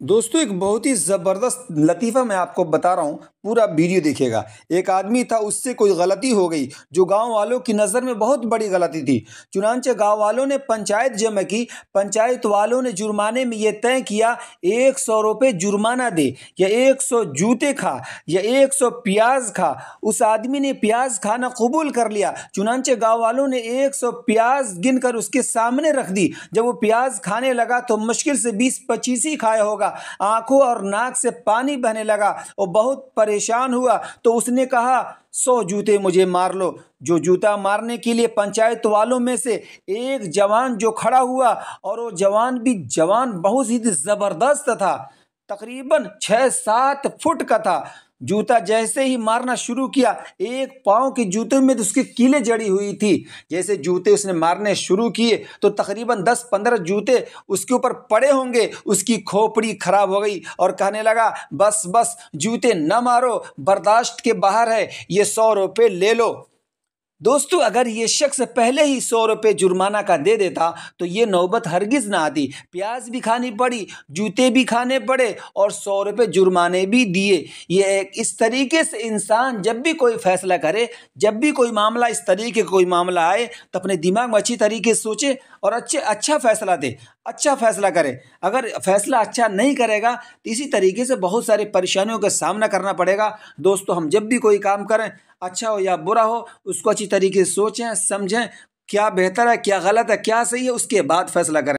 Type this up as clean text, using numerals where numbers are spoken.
दोस्तों एक बहुत ही ज़बरदस्त लतीफ़ा मैं आपको बता रहा हूँ, पूरा वीडियो देखिएगा। एक आदमी था, उससे कोई गलती हो गई जो गांव वालों की नज़र में बहुत बड़ी गलती थी। चुनांचे गांव वालों ने पंचायत जमा की। पंचायत वालों ने जुर्माने में ये तय किया 100 रुपये जुर्माना दे, या 100 जूते खा, या 100 प्याज खा। उस आदमी ने प्याज खाना कबूल कर लिया। चुनांचे गाँव वालों ने 100 प्याज गिन कर उसके सामने रख दी। जब वो प्याज खाने लगा तो मुश्किल से 20-25 ही खाया होगा। आंखों और नाक से पानी बहने लगा। वो बहुत परेशान हुआ तो उसने कहा 100 जूते मुझे मार लो। जो जूता मारने के लिए पंचायत वालों में से एक जवान जो खड़ा हुआ, और वो जवान बहुत ही जबरदस्त था, तकरीबन 6-7 फुट का था। जूता जैसे ही मारना शुरू किया, एक पाँव के जूते में तो उसकी कीलें जड़ी हुई थी। जैसे जूते उसने मारने शुरू किए तो तकरीबन 10-15 जूते उसके ऊपर पड़े होंगे। उसकी खोपड़ी खराब हो गई और कहने लगा, बस बस जूते न मारो, बर्दाश्त के बाहर है, ये 100 रुपये ले लो। दोस्तों अगर ये शख्स पहले ही 100 रुपये जुर्माना का दे देता तो ये नौबत हरगिज ना आती। प्याज भी खानी पड़ी, जूते भी खाने पड़े और 100 रुपये जुर्माने भी दिए। ये इस तरीके से इंसान जब भी कोई फैसला करे, जब भी कोई मामला इस तरीके का कोई मामला आए, तो अपने दिमाग में अच्छी तरीके से सोचे और अच्छा फैसला दे, अच्छा फैसला करे। अगर फैसला अच्छा नहीं करेगा तो इसी तरीके से बहुत सारी परेशानियों का सामना करना पड़ेगा। दोस्तों हम जब भी कोई काम करें, अच्छा हो या बुरा हो, उसको अच्छी तरीके से सोचें, समझें, क्या बेहतर है, क्या गलत है, क्या सही है, उसके बाद फैसला करें।